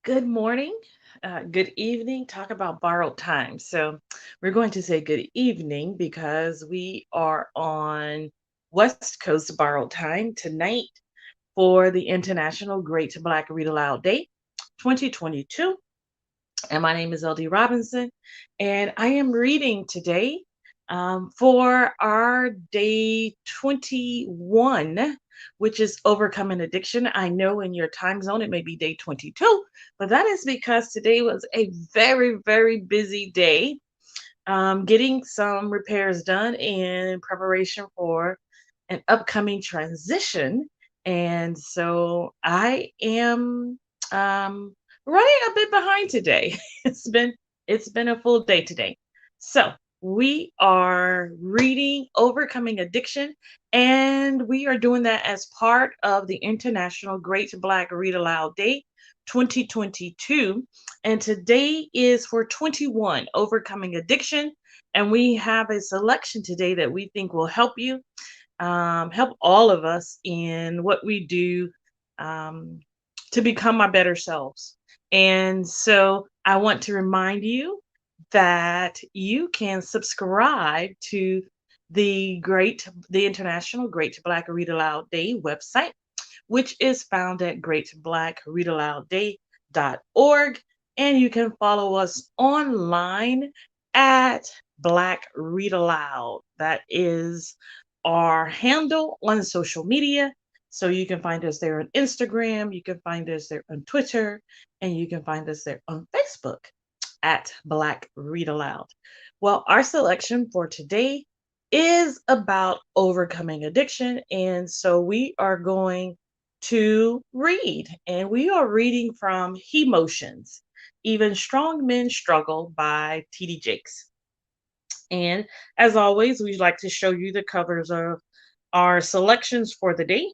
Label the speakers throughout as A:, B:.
A: Good morning, good evening. Talk about borrowed time. So, we're going to say good evening because we are on West Coast borrowed time tonight for the International Great Black Read Aloud Day 2022. And my name is LD Robinson, and I am reading today for our day 21, which is overcoming addiction. I know in your time zone it may be day 22, but that is because today was a very, very busy day getting some repairs done in preparation for an upcoming transition. And so I am running a bit behind today. It's been a full day today. So we are reading Overcoming Addiction, and we are doing that as part of the International Great Black Read Aloud Day 2022. And today is for 21, Overcoming Addiction. And we have a selection today that we think will help you, help all of us in what we do um, to become our better selves. And so I want to remind you that you can subscribe to the International Great Black Read Aloud Day website, which is found at greatblackreadaloudday.org. And you can follow us online at Black Read Aloud. That is our handle on social media. So you can find us there on Instagram, you can find us there on Twitter, and you can find us there on Facebook at Black Read Aloud. Well, our selection for today is about overcoming addiction. And so we are going to read, and we are reading from Emotions. Even Strong Men Struggle by T.D. Jakes. And as always, we'd like to show you the covers of our selections for the day.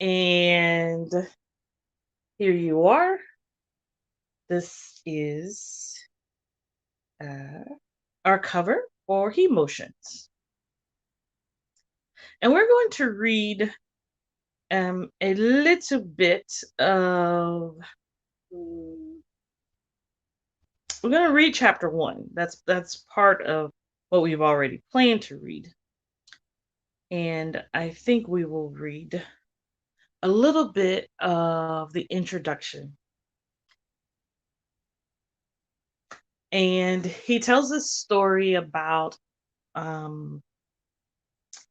A: And here you are. This is uh, our cover for Emotions. And we're going to read a little bit of. We're going to read chapter 1. That's part of what we've already planned to read. And I think we will read a little bit of the introduction. And he tells a story about um,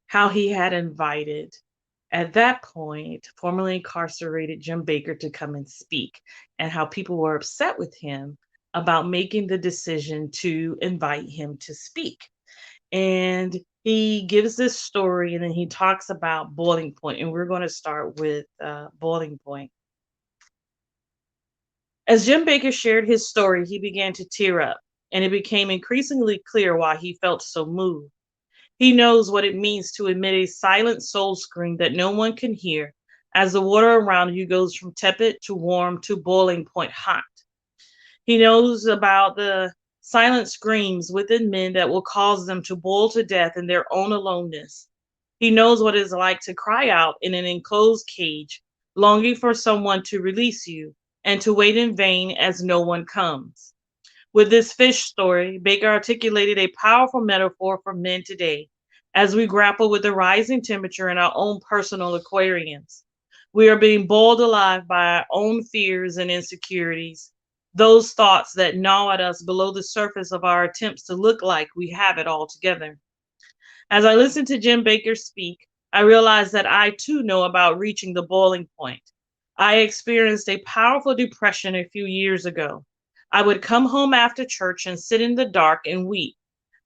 A: how he had invited, at that point, formerly incarcerated Jim Baker to come and speak, and how people were upset with him about making the decision to invite him to speak. And he gives this story, and then he talks about boiling point, and we're going to start with boiling point. As Jim Baker shared his story, he began to tear up, and it became increasingly clear why he felt so moved. He knows what it means to emit a silent soul scream that no one can hear as the water around you goes from tepid to warm to boiling point hot. He knows about the silent screams within men that will cause them to boil to death in their own aloneness. He knows what it is like to cry out in an enclosed cage, longing for someone to release you and to wait in vain as no one comes. With this fish story, Baker articulated a powerful metaphor for men today as we grapple with the rising temperature in our own personal aquariums. We are being boiled alive by our own fears and insecurities, those thoughts that gnaw at us below the surface of our attempts to look like we have it all together. As I listened to Jim Baker speak, I realized that I too know about reaching the boiling point. I experienced a powerful depression a few years ago. I would come home after church and sit in the dark and weep.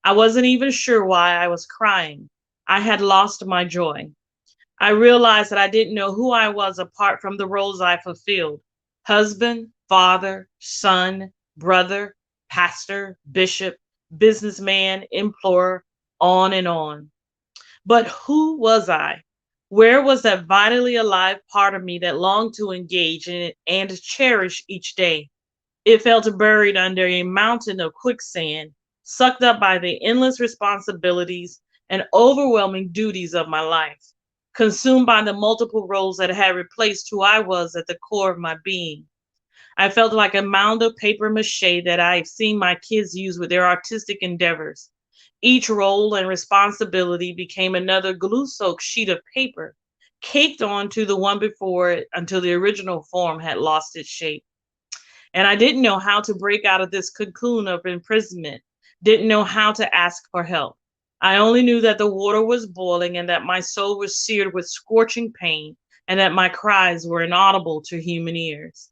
A: I wasn't even sure why I was crying. I had lost my joy. I realized that I didn't know who I was apart from the roles I fulfilled: husband, father, son, brother, pastor, bishop, businessman, implorer, on and on. But who was I? Where was that vitally alive part of me that longed to engage in it and cherish each day? It felt buried under a mountain of quicksand, sucked up by the endless responsibilities and overwhelming duties of my life, consumed by the multiple roles that had replaced who I was at the core of my being. I felt like a mound of paper mache that I've seen my kids use with their artistic endeavors. Each role and responsibility became another glue soaked sheet of paper, caked onto the one before it until the original form had lost its shape. And I didn't know how to break out of this cocoon of imprisonment, didn't know how to ask for help. I only knew that the water was boiling and that my soul was seared with scorching pain and that my cries were inaudible to human ears.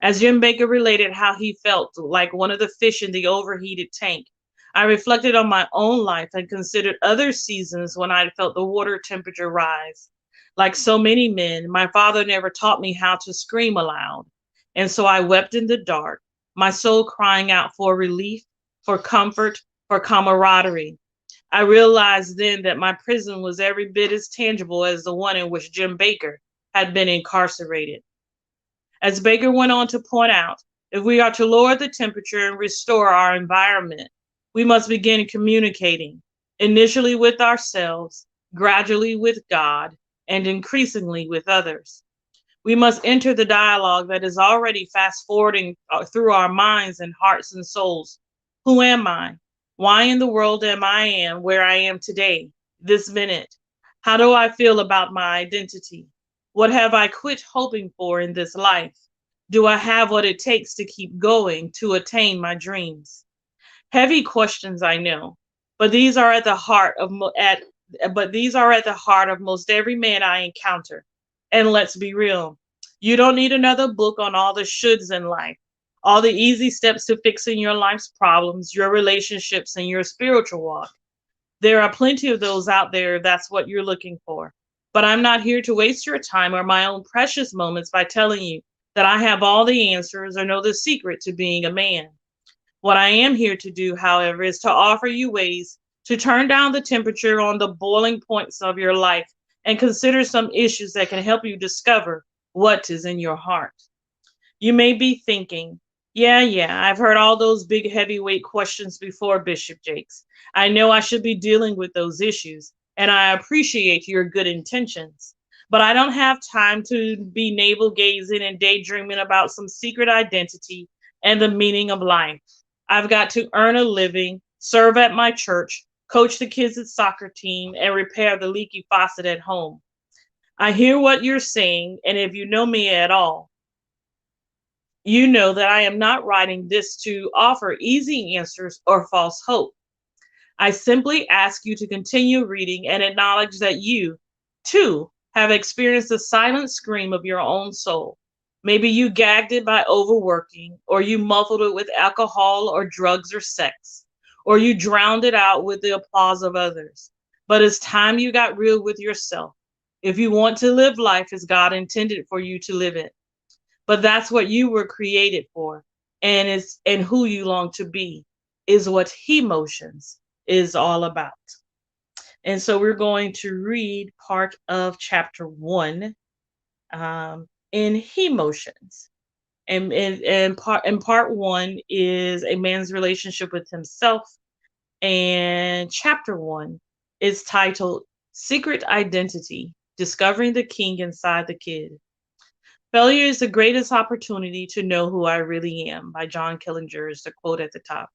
A: As Jim Baker related how he felt like one of the fish in the overheated tank, I reflected on my own life and considered other seasons when I felt the water temperature rise. Like so many men, my father never taught me how to scream aloud. And so I wept in the dark, my soul crying out for relief, for comfort, for camaraderie. I realized then that my prison was every bit as tangible as the one in which Jim Baker had been incarcerated. As Baker went on to point out, if we are to lower the temperature and restore our environment, we must begin communicating, initially with ourselves, gradually with God, and increasingly with others. We must enter the dialogue that is already fast forwarding through our minds and hearts and souls. Who am I? Why in the world am I where I am today, this minute? How do I feel about my identity? What have I quit hoping for in this life? Do I have what it takes to keep going to attain my dreams? Heavy questions, I know, but these are at the heart of most every man I encounter. And let's be real, you don't need another book on all the shoulds in life, all the easy steps to fixing your life's problems, your relationships, and your spiritual walk. There are plenty of those out there if that's what you're looking for. But I'm not here to waste your time or my own precious moments by telling you that I have all the answers or know the secret to being a man. What I am here to do, however, is to offer you ways to turn down the temperature on the boiling points of your life and consider some issues that can help you discover what is in your heart. You may be thinking, yeah, I've heard all those big heavyweight questions before, Bishop Jakes. I know I should be dealing with those issues, and I appreciate your good intentions. But I don't have time to be navel gazing and daydreaming about some secret identity and the meaning of life. I've got to earn a living, serve at my church, coach the kids' at soccer team, and repair the leaky faucet at home. I hear what you're saying, and if you know me at all, you know that I am not writing this to offer easy answers or false hope. I simply ask you to continue reading and acknowledge that you, too, have experienced the silent scream of your own soul. Maybe you gagged it by overworking, or you muffled it with alcohol or drugs or sex, or you drowned it out with the applause of others. But it's time you got real with yourself if you want to live life as God intended for you to live it. But that's what you were created for, and who you long to be is what He motions is all about. And so we're going to read part of chapter 1 in He motions. And part 1 is a man's relationship with himself. And chapter 1 is titled Secret Identity, Discovering the King Inside the Kid. Failure is the greatest opportunity to know who I really am, by John Killinger is the quote at the top.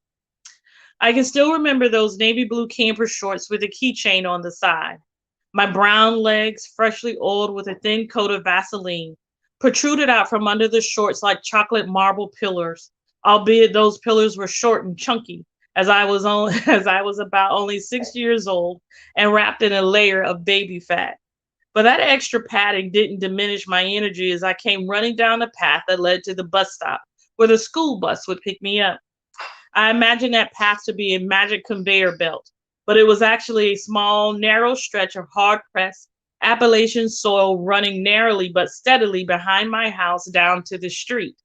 A: I can still remember those navy blue camper shorts with a keychain on the side. My brown legs, freshly oiled with a thin coat of Vaseline, protruded out from under the shorts like chocolate marble pillars, albeit those pillars were short and chunky, as I was about only 6 years old and wrapped in a layer of baby fat. But that extra padding didn't diminish my energy as I came running down the path that led to the bus stop, where the school bus would pick me up. I imagined that path to be a magic conveyor belt, but it was actually a small, narrow stretch of hard-pressed Appalachian soil running narrowly but steadily behind my house down to the street,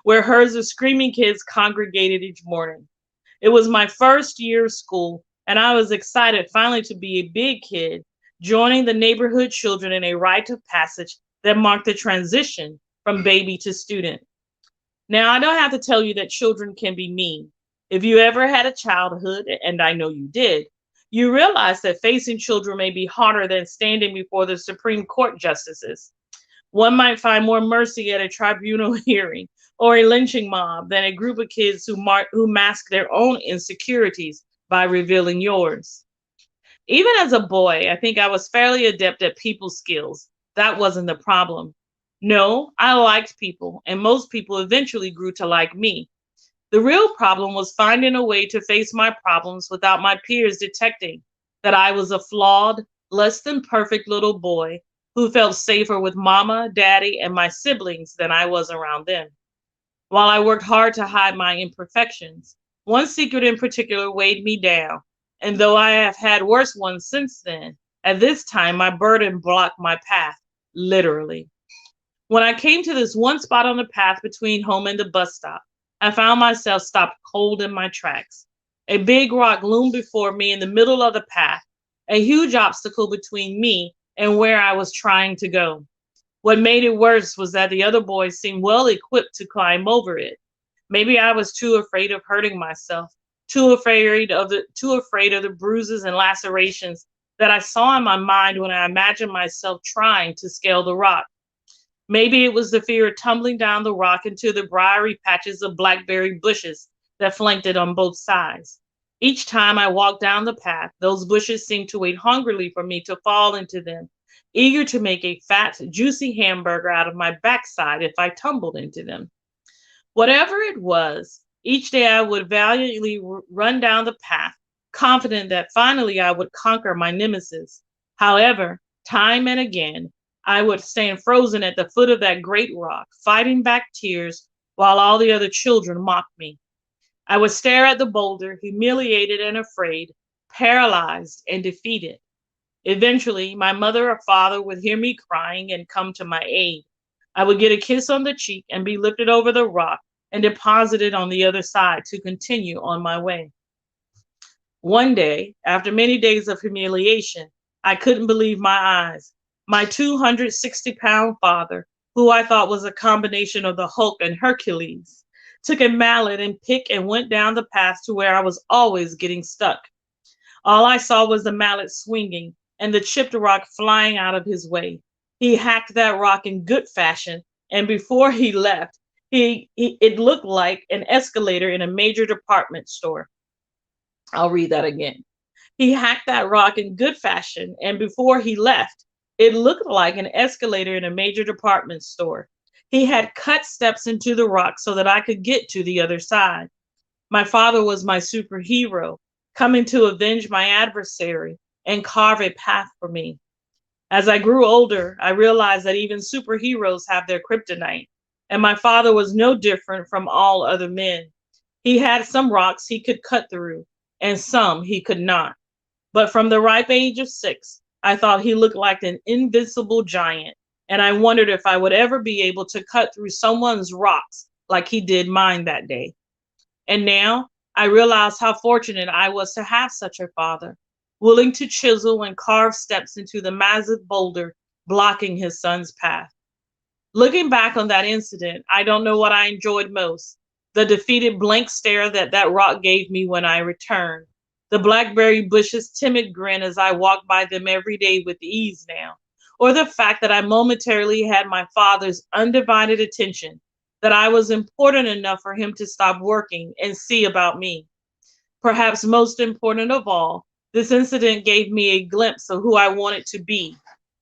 A: where herds of screaming kids congregated each morning. It was my first year of school, and I was excited finally to be a big kid, joining the neighborhood children in a rite of passage that marked the transition from baby to student. Now, I don't have to tell you that children can be mean. If you ever had a childhood, and I know you did, you realize that facing children may be harder than standing before the Supreme Court justices. One might find more mercy at a tribunal hearing or a lynching mob than a group of kids who mask their own insecurities by revealing yours. Even as a boy, I think I was fairly adept at people skills. That wasn't the problem. No, I liked people, and most people eventually grew to like me. The real problem was finding a way to face my problems without my peers detecting that I was a flawed, less than perfect little boy who felt safer with mama, daddy, and my siblings than I was around them. While I worked hard to hide my imperfections, one secret in particular weighed me down, and though I have had worse ones since then, at this time my burden blocked my path, literally. When I came to this one spot on the path between home and the bus stop, I found myself stopped cold in my tracks. A big rock loomed before me in the middle of the path, a huge obstacle between me and where I was trying to go. What made it worse was that the other boys seemed well equipped to climb over it. Maybe I was too afraid of hurting myself, too afraid of the bruises and lacerations that I saw in my mind when I imagined myself trying to scale the rock. Maybe it was the fear of tumbling down the rock into the briary patches of blackberry bushes that flanked it on both sides. Each time I walked down the path, those bushes seemed to wait hungrily for me to fall into them, eager to make a fat, juicy hamburger out of my backside if I tumbled into them. Whatever it was, each day I would valiantly run down the path, confident that finally I would conquer my nemesis. However, time and again, I would stand frozen at the foot of that great rock, fighting back tears while all the other children mocked me. I would stare at the boulder, humiliated and afraid, paralyzed and defeated. Eventually, my mother or father would hear me crying and come to my aid. I would get a kiss on the cheek and be lifted over the rock and deposited on the other side to continue on my way. One day, after many days of humiliation, I couldn't believe my eyes. My 260-pound father, who I thought was a combination of the Hulk and Hercules, took a mallet and pick and went down the path to where I was always getting stuck. All I saw was the mallet swinging and the chipped rock flying out of his way. He hacked that rock in good fashion, and before he left, it looked like an escalator in a major department store. I'll read that again. He hacked that rock in good fashion, and before he left, it looked like an escalator in a major department store. He had cut steps into the rock so that I could get to the other side. My father was my superhero, coming to avenge my adversary and carve a path for me. As I grew older, I realized that even superheroes have their kryptonite, and my father was no different from all other men. He had some rocks he could cut through, and some he could not. But from the ripe age of 6, I thought he looked like an invincible giant, and I wondered if I would ever be able to cut through someone's rocks like he did mine that day. And now I realized how fortunate I was to have such a father, willing to chisel and carve steps into the massive boulder blocking his son's path. Looking back on that incident, I don't know what I enjoyed most: the defeated blank stare that rock gave me when I returned, the blackberry bushes' timid grin as I walked by them every day with ease now, or the fact that I momentarily had my father's undivided attention, that I was important enough for him to stop working and see about me. Perhaps most important of all, this incident gave me a glimpse of who I wanted to be: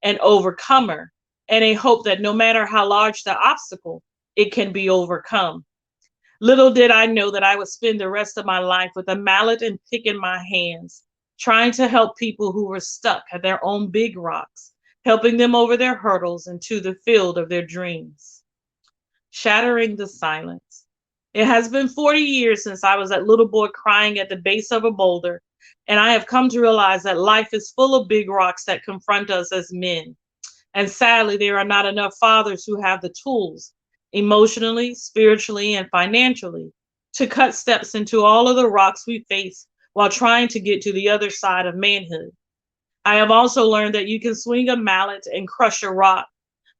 A: an overcomer, and a hope that no matter how large the obstacle, it can be overcome. Little did I know that I would spend the rest of my life with a mallet and pick in my hands, trying to help people who were stuck at their own big rocks, helping them over their hurdles into the field of their dreams. Shattering the silence. It has been 40 years since I was that little boy crying at the base of a boulder, and I have come to realize that life is full of big rocks that confront us as men. And sadly, there are not enough fathers who have the tools, emotionally, spiritually, and financially, to cut steps into all of the rocks we face while trying to get to the other side of manhood. I have also learned that you can swing a mallet and crush a rock,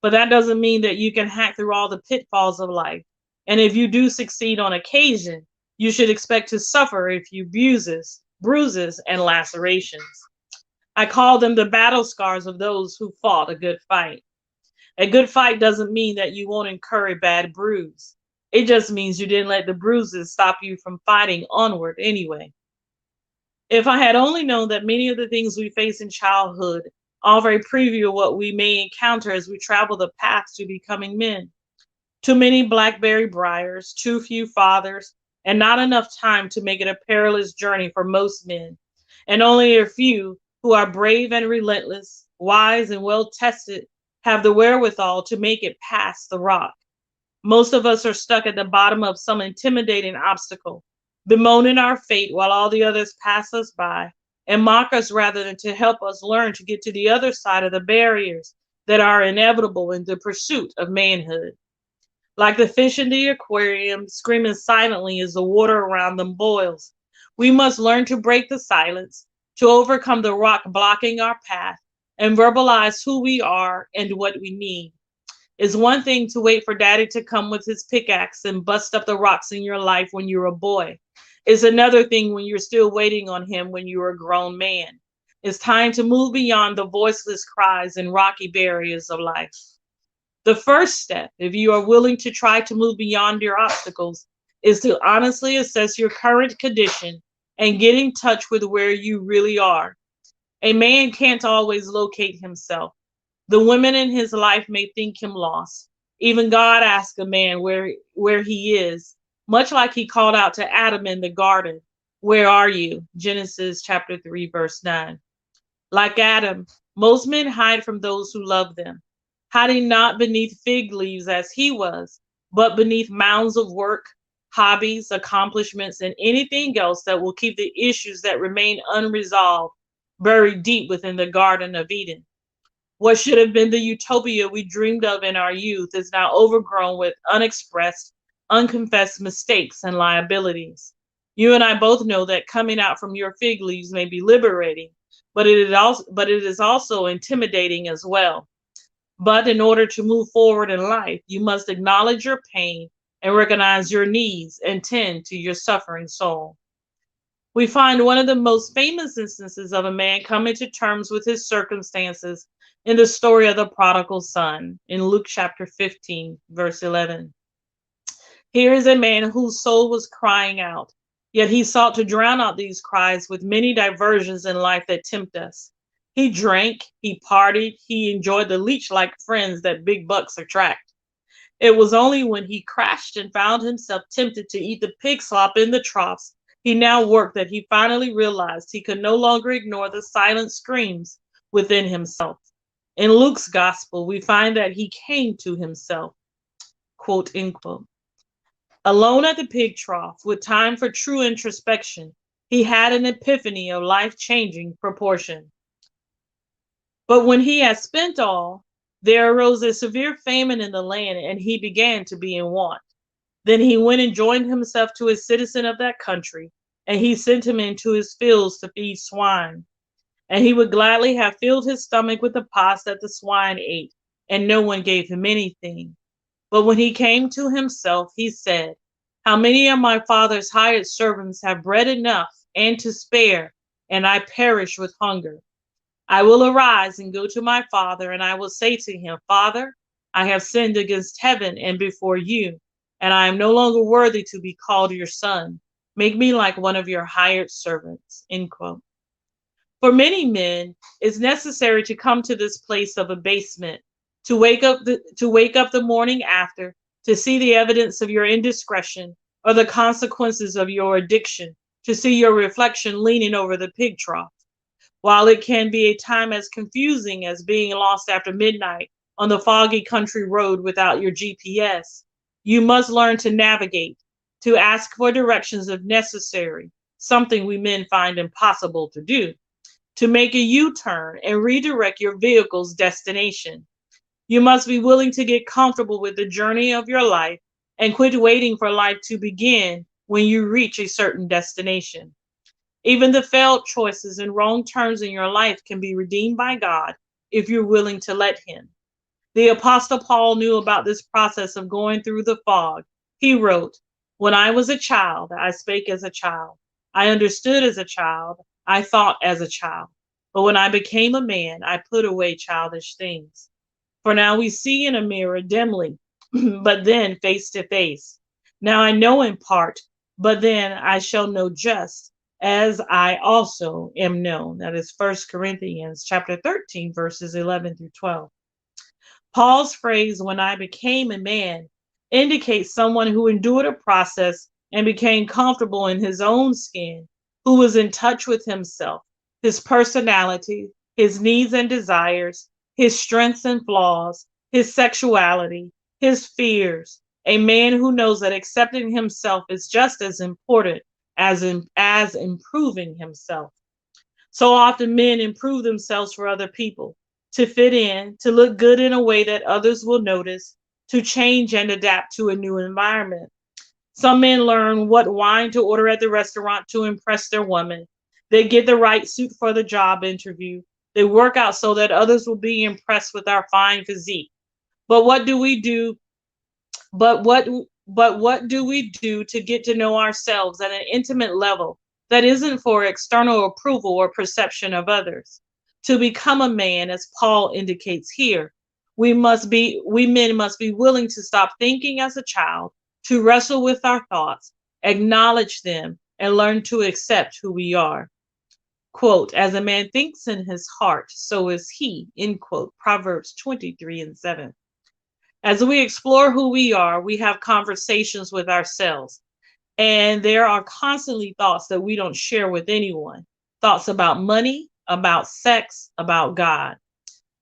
A: but that doesn't mean that you can hack through all the pitfalls of life. And if you do succeed on occasion, you should expect to suffer a few bruises, and lacerations. I call them the battle scars of those who fought a good fight. A good fight doesn't mean that you won't incur a bad bruise. It just means you didn't let the bruises stop you from fighting onward anyway. If I had only known that many of the things we face in childhood offer a preview of what we may encounter as we travel the path to becoming men. Too many blackberry briars, too few fathers, and not enough time to make it a perilous journey for most men, and only a few who are brave and relentless, wise and well tested, have the wherewithal to make it past the rock. Most of us are stuck at the bottom of some intimidating obstacle, bemoaning our fate while all the others pass us by and mock us rather than to help us learn to get to the other side of the barriers that are inevitable in the pursuit of manhood. Like the fish in the aquarium screaming silently as the water around them boils, we must learn to break the silence, to overcome the rock blocking our path, and verbalize who we are and what we need. It's one thing to wait for daddy to come with his pickaxe and bust up the rocks in your life when you're a boy. It's another thing when you're still waiting on him when you're a grown man. It's time to move beyond the voiceless cries and rocky barriers of life. The first step, if you are willing to try to move beyond your obstacles, is to honestly assess your current condition and get in touch with where you really are. A man can't always locate himself. The women in his life may think him lost. Even God asks a man where he is, much like he called out to Adam in the garden, "Where are you?" Genesis chapter 3, verse 9. Like Adam, most men hide from those who love them, hiding not beneath fig leaves as he was, but beneath mounds of work, hobbies, accomplishments, and anything else that will keep the issues that remain unresolved buried deep within the Garden of Eden. What should have been the utopia we dreamed of in our youth is now overgrown with unexpressed, unconfessed mistakes and liabilities. You and I both know that coming out from your fig leaves may be liberating, but it is also intimidating as well. But in order to move forward in life, you must acknowledge your pain and recognize your needs and tend to your suffering soul. We find one of the most famous instances of a man coming to terms with his circumstances in the story of the prodigal son in Luke chapter 15, verse 11. Here is a man whose soul was crying out, yet he sought to drown out these cries with many diversions in life that tempt us. He drank, he partied, he enjoyed the leech like friends that big bucks attract. It was only when he crashed and found himself tempted to eat the pig slop in the troughs he now worked that he finally realized he could no longer ignore the silent screams within himself. In Luke's gospel, we find that he came to himself, quote unquote. Alone at the pig trough, with time for true introspection, he had an epiphany of life-changing proportion. But when he had spent all, there arose a severe famine in the land, and he began to be in want. Then he went and joined himself to a citizen of that country, and he sent him into his fields to feed swine. And he would gladly have filled his stomach with the pods that the swine ate, and no one gave him anything. But when he came to himself, he said, "How many of my father's hired servants have bread enough and to spare, and I perish with hunger? I will arise and go to my father, and I will say to him, Father, I have sinned against heaven and before you, and I am no longer worthy to be called your son. Make me like one of your hired servants." End quote. For many men, it's necessary to come to this place of abasement, to wake up the morning after, to see the evidence of your indiscretion or the consequences of your addiction, to see your reflection leaning over the pig trough. While it can be a time as confusing as being lost after midnight on the foggy country road without your GPS, you must learn to navigate, to ask for directions if necessary, something we men find impossible to do, to make a U-turn and redirect your vehicle's destination. You must be willing to get comfortable with the journey of your life and quit waiting for life to begin when you reach a certain destination. Even the failed choices and wrong turns in your life can be redeemed by God if you're willing to let Him. The Apostle Paul knew about this process of going through the fog. He wrote, "When I was a child, I spake as a child. I understood as a child. I thought as a child. But when I became a man, I put away childish things. For now we see in a mirror dimly, but then face to face. Now I know in part, but then I shall know just as I also am known. That is 1 Corinthians chapter 13, verses 11 through 12. Paul's phrase, when I became a man, indicates someone who endured a process and became comfortable in his own skin, who was in touch with himself, his personality, his needs and desires, his strengths and flaws, his sexuality, his fears. A man who knows that accepting himself is just as important as improving himself. So often men improve themselves for other people, to fit in, to look good in a way that others will notice, to change and adapt to a new environment. Some men learn what wine to order at the restaurant to impress their woman. They get the right suit for the job interview. They work out so that others will be impressed with our fine physique. But what do we do but what do we do to get to know ourselves at an intimate level that isn't for external approval or perception of others? To become a man, as Paul indicates here, we men must be willing to stop thinking as a child, to wrestle with our thoughts, acknowledge them, and learn to accept who we are. Quote, as a man thinks in his heart, so is he, end quote, Proverbs 23:7. As we explore who we are, we have conversations with ourselves. And there are constantly thoughts that we don't share with anyone. Thoughts about money, about sex, about God.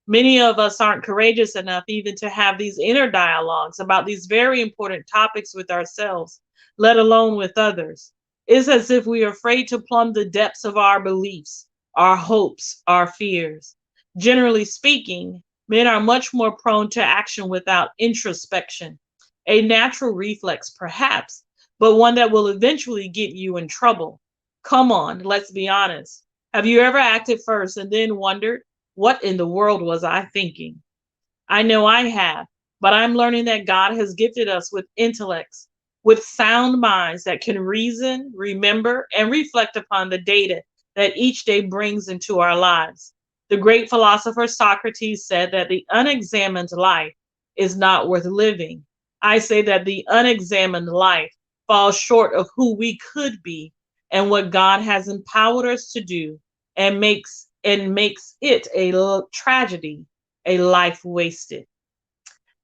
A: Many of us aren't courageous enough even to have these inner dialogues about these very important topics with ourselves, let alone with others. It's as if we are afraid to plumb the depths of our beliefs, our hopes, our fears. Generally speaking, men are much more prone to action without introspection. A natural reflex, perhaps, but one that will eventually get you in trouble. Come on, let's be honest. Have you ever acted first and then wondered, what in the world was I thinking? I know I have, but I'm learning that God has gifted us with intellects, with sound minds that can reason, remember, and reflect upon the data that each day brings into our lives. The great philosopher Socrates said that the unexamined life is not worth living. I say that the unexamined life falls short of who we could be and what God has empowered us to do, and makes it a tragedy, a life wasted.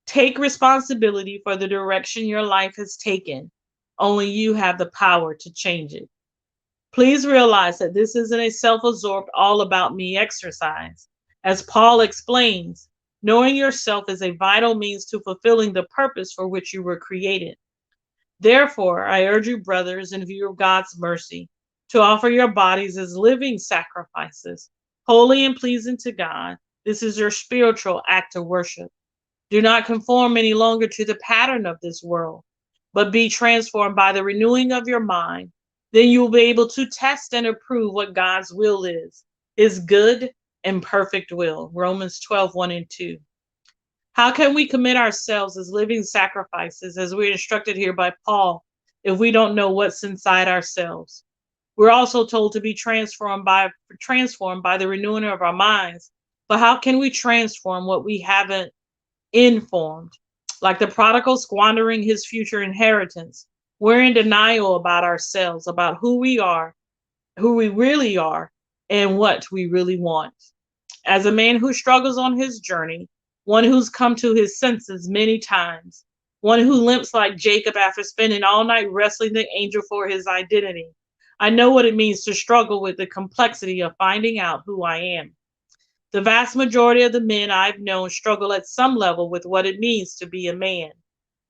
A: Take responsibility for the direction your life has taken. Only you have the power to change it. Please realize that this isn't a self absorbed, all about me exercise. As Paul explains, knowing yourself is a vital means to fulfilling the purpose for which you were created. Therefore, I urge you, brothers, in view of God's mercy, to offer your bodies as living sacrifices, holy and pleasing to God. This is your spiritual act of worship. Do not conform any longer to the pattern of this world, but be transformed by the renewing of your mind. Then you will be able to test and approve what God's will is, his good and perfect will. Romans 12:1 and 2. How can we commit ourselves as living sacrifices, as we're instructed here by Paul, if we don't know what's inside ourselves? We're also told to be transformed by the renewing of our minds. But how can we transform what we haven't informed? Like the prodigal squandering his future inheritance, we're in denial about ourselves, about who we are, who we really are, and what we really want. As a man who struggles on his journey, one who's come to his senses many times, one who limps like Jacob after spending all night wrestling the angel for his identity, I know what it means to struggle with the complexity of finding out who I am. The vast majority of the men I've known struggle at some level with what it means to be a man.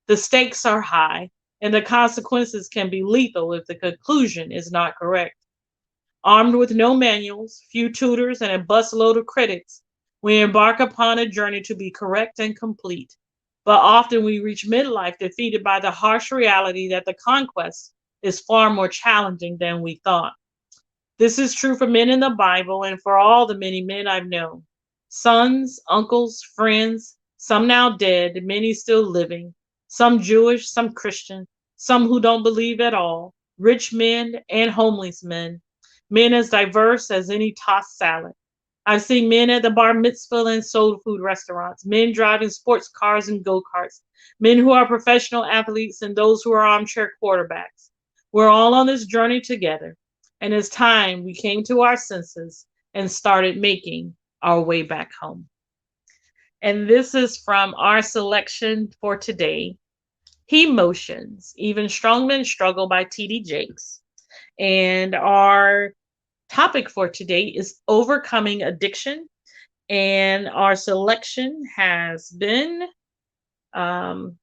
A: The stakes are high, and the consequences can be lethal if the conclusion is not correct. Armed with no manuals, few tutors, and a busload of critics, we embark upon a journey to be correct and complete. But often we reach midlife defeated by the harsh reality that the conquest is far more challenging than we thought. This is true for men in the Bible and for all the many men I've known. Sons, uncles, friends, some now dead, many still living, some Jewish, some Christian, some who don't believe at all, rich men and homeless men, men as diverse as any tossed salad. I've seen men at the bar mitzvah and soul food restaurants, men driving sports cars and go karts, men who are professional athletes, and those who are armchair quarterbacks. We're all on this journey together. And it's time we came to our senses and started making our way back home. And this is from our selection for today, Emotions, Even Strongmen Struggle by T.D. Jakes. And our topic for today is overcoming addiction. And our selection has been um,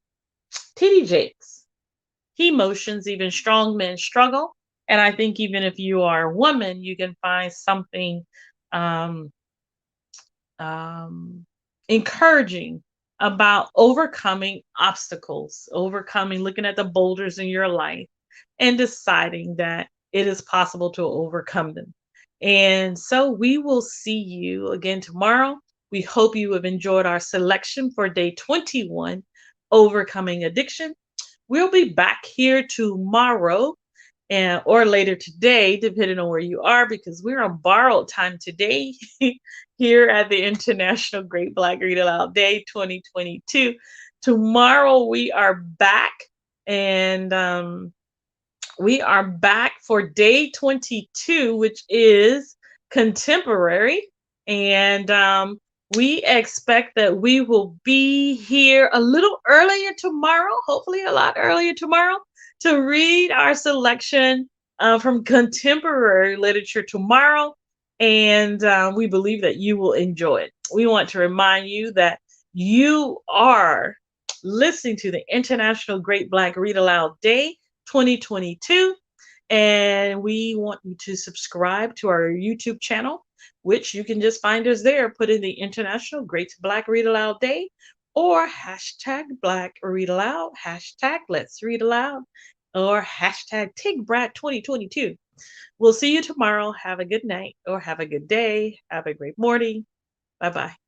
A: T.D. Jakes. Emotions, Even Strong Men Struggle. And I think even if you are a woman, you can find something um, um, encouraging about overcoming obstacles, overcoming, looking at the boulders in your life and deciding that it is possible to overcome them. And so we will see you again tomorrow. We hope you have enjoyed our selection for day 21, Overcoming Addiction. We'll be back here tomorrow and or later today, depending on where you are, because we're on borrowed time today here at the International Great Black Read Aloud Day 2022. Tomorrow we are back, and we are back for day 22, which is contemporary. And we expect that we will be here a little earlier tomorrow, hopefully a lot earlier tomorrow, to read our selection from contemporary literature tomorrow. And we believe that you will enjoy it. We want to remind you that you are listening to the International Great Black Read Aloud Day 2022. And we want you to subscribe to our YouTube channel, which you can just find us there. Put in the International Great Black Read Aloud Day or hashtag Black Read Aloud, hashtag Let's Read Aloud, or hashtag TIGBRAT 2022. We'll see you tomorrow. Have a good night or have a good day. Have a great morning. Bye bye.